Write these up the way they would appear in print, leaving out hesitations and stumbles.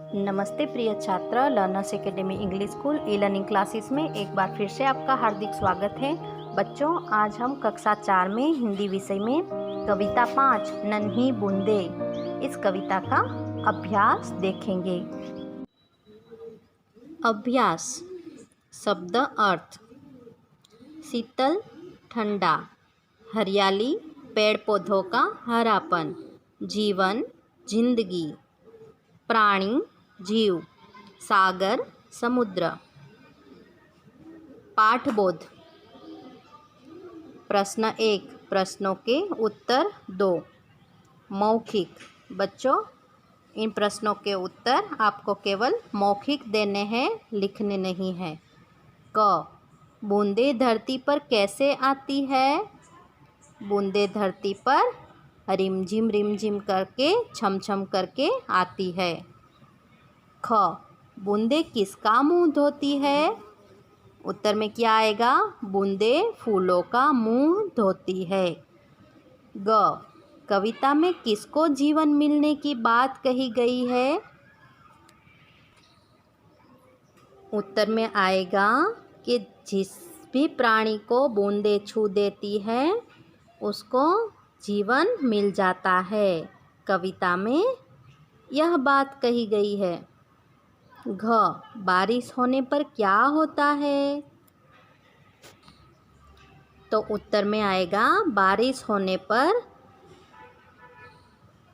नमस्ते प्रिय छात्र, learners academy English school e learning classes में एक बार फिर से आपका हार्दिक स्वागत है। बच्चों, आज हम कक्षा 4 में हिंदी विषय में कविता 5 नन्ही बूंदे इस कविता का अभ्यास देखेंगे। अभ्यास। शब्द अर्थ: शीतल, ठंडा, हरियाली, पेड़ पौधों का हरापन, जीवन, जिंदगी, प्राणी, जीव, सागर, समुद्र। पाठबोध। प्रश्न 1, प्रश्नों के उत्तर 2। मौखिक। बच्चों, इन प्रश्नों के उत्तर आपको केवल मौखिक देने हैं, लिखने नहीं हैं। क, बूंदे धरती पर कैसे आती है? बूंदे धरती पर रिमझिम करके, छम छम करके आती है। ख, बूंदे किसका मुंह धोती है? उत्तर में क्या आएगा? बूंदे फूलों का मुंह धोती है। ग, कविता में किसको जीवन मिलने की बात कही गई है? उत्तर में आएगा कि जिस भी प्राणी को बूंदे छू देती है उसको जीवन मिल जाता है। कविता में यह बात कही गई है। घ, बारिश होने पर क्या होता है? तो उत्तर में आएगा बारिश होने पर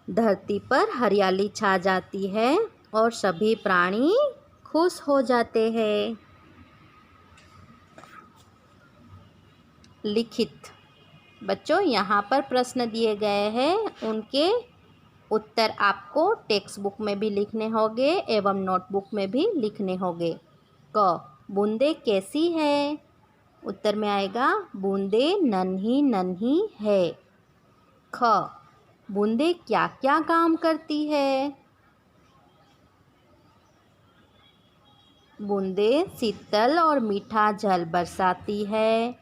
धरती पर हरियाली छा जाती है और सभी प्राणी खुश हो जाते हैं। लिखित। बच्चों, यहाँ पर प्रश्न दिए गए हैं, उनके उत्तर आपको टेक्स्ट बुक में भी लिखने होंगे एवं नोटबुक में भी लिखने होंगे। क, बूंदे कैसी है? उत्तर में आएगा बूंदे नन्ही नन्ही है। ख, बूंदे क्या क्या काम करती है? बूंदे शीतल और मीठा जल बरसाती है,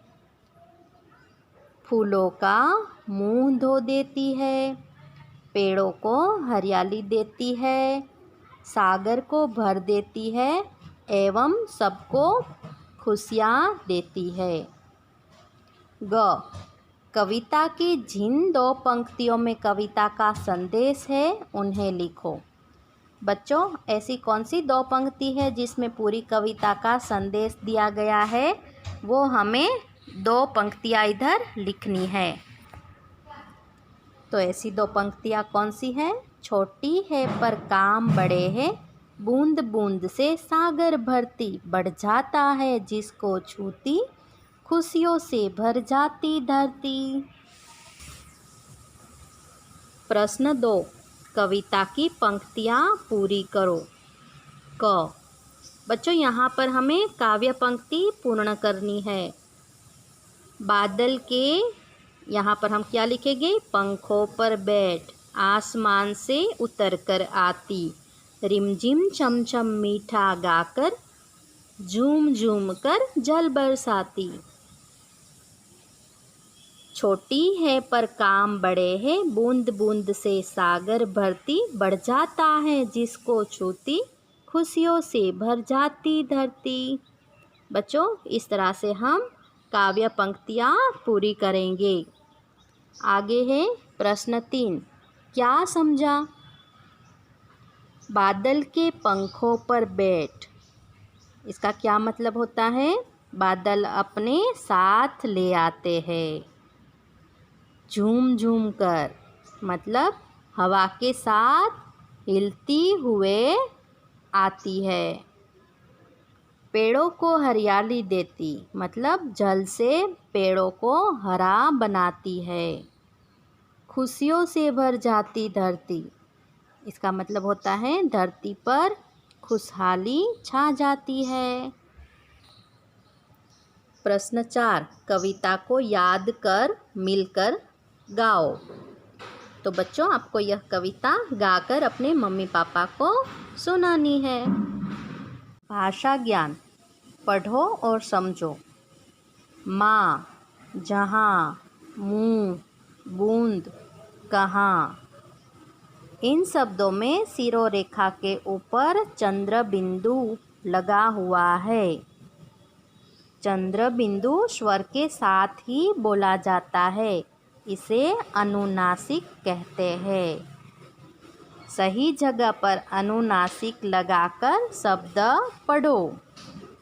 फूलों का मुंह धो देती है, पेड़ों को हरियाली देती है, सागर को भर देती है एवं सबको खुशियाँ देती है। ग, कविता की जिन 2 पंक्तियों में कविता का संदेश है उन्हें लिखो। बच्चों, ऐसी कौन सी 2 पंक्ति है जिसमें पूरी कविता का संदेश दिया गया है? वो हमें 2 पंक्तियाँ इधर लिखनी है। तो ऐसी 2 पंक्तियाँ कौन सी हैं? छोटी है पर काम बड़े हैं, बूंद बूंद से सागर भरती, बढ़ जाता है जिसको छूती, खुशियों से भर जाती धरती। प्रश्न 2, कविता की पंक्तियाँ पूरी करो। क, बच्चों, यहाँ पर हमें काव्य पंक्ति पूर्ण करनी है। बादल के यहाँ पर हम क्या लिखेंगे? पंखों पर बैठ, आसमान से उतर कर आती, रिमझिम चमचम मीठा गाकर, झूम झूम कर जल बरसाती। छोटी है पर काम बड़े हैं, बूंद बूंद से सागर भरती, बढ़ जाता है जिसको छूती, खुशियों से भर जाती धरती। बच्चों, इस तरह से हम काव्य पंक्तियाँ पूरी करेंगे। आगे है प्रश्न 3, क्या समझा? बादल के पंखों पर बैठ, इसका क्या मतलब होता है? बादल अपने साथ ले आते हैं। झूम झूम कर मतलब हवा के साथ हिलती हुए आती है। पेड़ों को हरियाली देती मतलब जल से पेड़ों को हरा बनाती है। खुशियों से भर जाती धरती, इसका मतलब होता है धरती पर खुशहाली छा जाती है। प्रश्न 4, कविता को याद कर मिलकर गाओ। तो बच्चों, आपको यह कविता गाकर अपने मम्मी पापा को सुनानी है। भाषा ज्ञान। पढ़ो और समझो। माँ, जहाँ, मुँह, बूंद, कहाँ। इन शब्दों में शिरोरेखा के ऊपर चंद्र बिंदु लगा हुआ है। चंद्र बिंदु स्वर के साथ ही बोला जाता है, इसे अनुनासिक कहते हैं। सही जगह पर अनुनासिक लगाकर शब्द पढ़ो।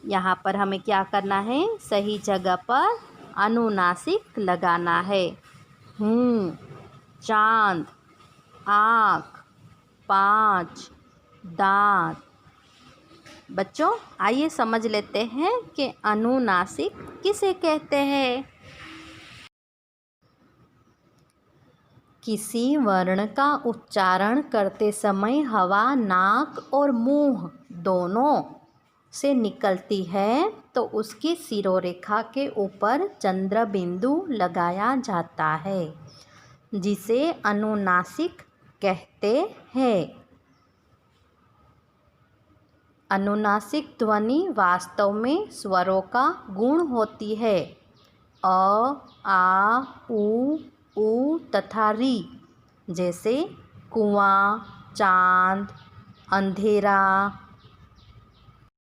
यहाँ पर हमें क्या करना है? सही जगह पर अनुनासिक लगाना है। चांद, आँख, पाँच, दांत। बच्चों आइए समझ लेते हैं कि अनुनासिक किसे कहते हैं। किसी वर्ण का उच्चारण करते समय हवा नाक और मुंह दोनों से निकलती है तो उसकी शिरोरेखा के ऊपर चंद्र बिंदु लगाया जाता है, जिसे अनुनासिक कहते हैं। अनुनासिक ध्वनि वास्तव में स्वरों का गुण होती है। अ, आ, उ तथा री, जैसे कुआं, चांद, अंधेरा।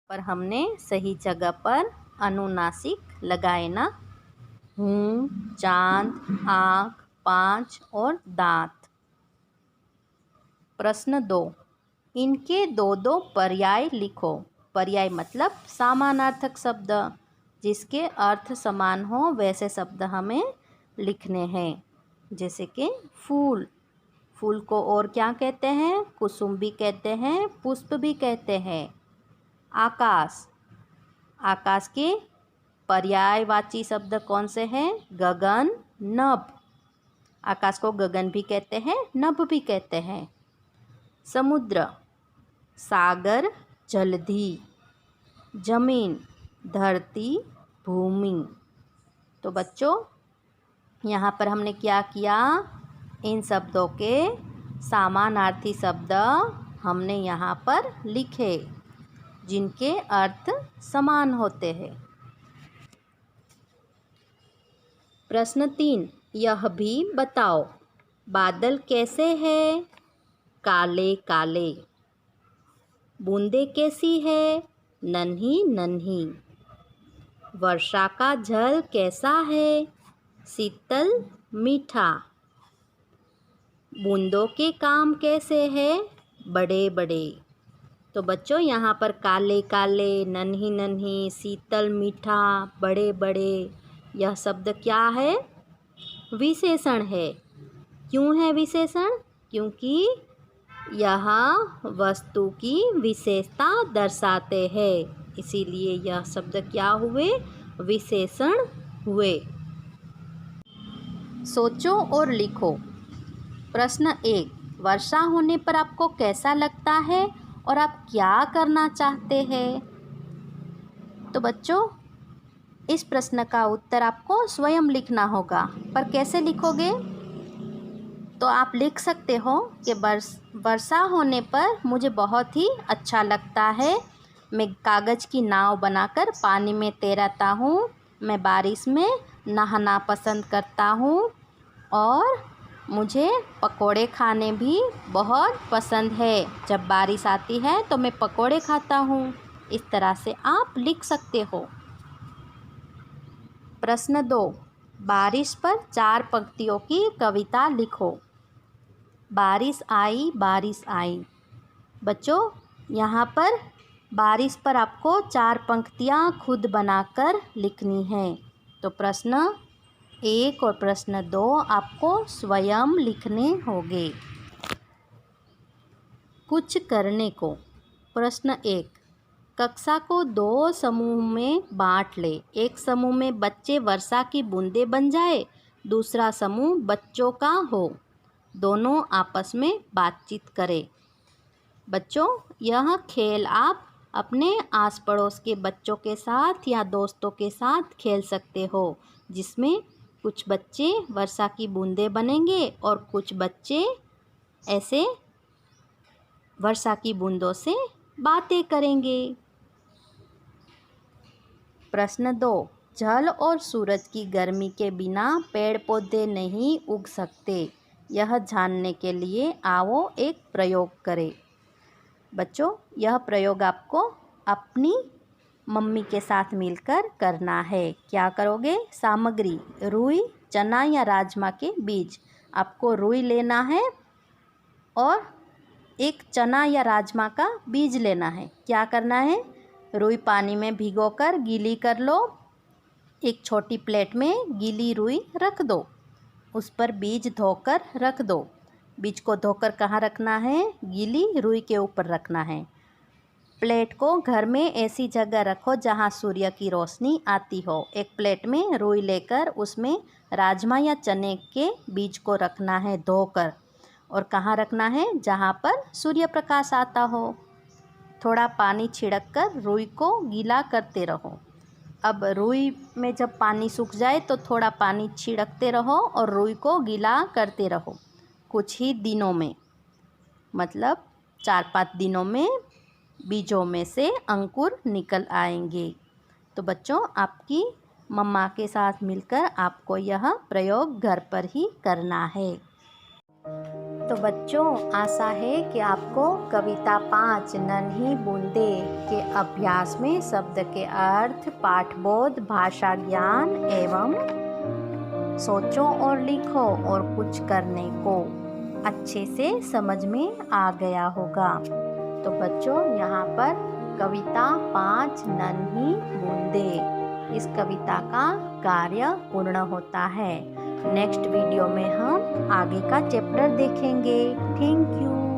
पर हमने सही जगह पर अनुनासिक लगाए ना। चांद, आँख, पाँच और दांत। प्रश्न 2, इनके दो दो पर्याय लिखो। पर्याय मतलब समानार्थक शब्द, जिसके अर्थ समान हो वैसे शब्द हमें लिखने हैं। जैसे कि फूल, फूल को और क्या कहते हैं? कुसुम भी कहते हैं, पुष्प भी कहते हैं। आकाश, आकाश के पर्यायवाची शब्द कौन से हैं? गगन, नभ। आकाश को गगन भी कहते हैं, नभ भी कहते हैं। समुद्र, सागर, जलधि। जमीन, धरती, भूमि। तो बच्चों यहाँ पर हमने क्या किया? इन शब्दों के समानार्थी शब्द हमने यहाँ पर लिखे, जिनके अर्थ समान होते हैं। प्रश्न 3, यह भी बताओ, बादल कैसे हैं? काले काले। बूंदे कैसी है? नन्ही नन्ही। वर्षा का जल कैसा है? शीतल, मीठा। बूंदों के काम कैसे है? बड़े बड़े। तो बच्चों यहाँ पर काले काले, नन्ही नन्ही, शीतल, मीठा, बड़े बड़े, यह शब्द क्या है? विशेषण है। क्यों है विशेषण? क्योंकि यह वस्तु की विशेषता दर्शाते हैं, इसीलिए यह शब्द क्या हुए? विशेषण हुए। सोचो और लिखो। प्रश्न 1, वर्षा होने पर आपको कैसा लगता है और आप क्या करना चाहते हैं? तो बच्चों इस प्रश्न का उत्तर आपको स्वयं लिखना होगा, पर कैसे लिखोगे? तो आप लिख सकते हो कि वर्षा होने पर मुझे बहुत ही अच्छा लगता है। मैं कागज़ की नाव बनाकर पानी में तैरता हूँ। मैं बारिश में नहाना पसंद करता हूँ और मुझे पकोड़े खाने भी बहुत पसंद है। जब बारिश आती है तो मैं पकोड़े खाता हूँ। इस तरह से आप लिख सकते हो। प्रश्न 2, बारिश पर 4 पंक्तियों की कविता लिखो। बारिश आई। बच्चों यहाँ पर बारिश पर आपको 4 पंक्तियाँ खुद बनाकर लिखनी हैं। तो प्रश्न 1 और प्रश्न 2 आपको स्वयं लिखने होंगे। कुछ करने को। प्रश्न 1, कक्षा को 2 समूह में बांट ले। एक समूह में बच्चे वर्षा की बूंदें बन जाए, दूसरा समूह बच्चों का हो। दोनों आपस में बातचीत करें। बच्चों यह खेल आप अपने आस पड़ोस के बच्चों के साथ या दोस्तों के साथ खेल सकते हो, जिसमें कुछ बच्चे वर्षा की बूंदें बनेंगे और कुछ बच्चे ऐसे वर्षा की बूंदों से बातें करेंगे। प्रश्न 2, जल और सूरज की गर्मी के बिना पेड़ पौधे नहीं उग सकते। यह जानने के लिए आओ एक प्रयोग करें। बच्चों, यह प्रयोग आपको अपनी मम्मी के साथ मिलकर करना है। क्या करोगे? सामग्री: रुई, चना या राजमा के बीज। आपको रुई लेना है और एक चना या राजमा का बीज लेना है। क्या करना है? रुई पानी में भिगोकर गीली कर लो। एक छोटी प्लेट में गीली रुई रख दो, उस पर बीज धोकर रख दो। बीज को धोकर कहाँ रखना है? गीली रुई के ऊपर रखना है। प्लेट को घर में ऐसी जगह रखो जहाँ सूर्य की रोशनी आती हो। एक प्लेट में रुई लेकर उसमें राजमा या चने के बीज को रखना है धोकर, और कहाँ रखना है? जहाँ पर सूर्य प्रकाश आता हो। थोड़ा पानी छिड़ककर रुई को गीला करते रहो। अब रुई में जब पानी सूख जाए तो थोड़ा पानी छिड़कते रहो और रुई को गीला करते रहो। कुछ ही दिनों में, मतलब 4-5 दिनों में बीजों में से अंकुर निकल आएंगे। तो बच्चों, आपकी मम्मा के साथ मिलकर आपको यह प्रयोग घर पर ही करना है। तो बच्चों, आशा है कि आपको कविता 5 नन्ही बूंदे के अभ्यास में शब्द के अर्थ, पाठबोध, भाषा ज्ञान एवं सोचो और लिखो और कुछ करने को अच्छे से समझ में आ गया होगा। तो बच्चों, यहाँ पर कविता 5 नन्ही बूंदे, इस कविता का कार्य पूर्ण होता है। नेक्स्ट वीडियो में हम आगे का चैप्टर देखेंगे। Thank you.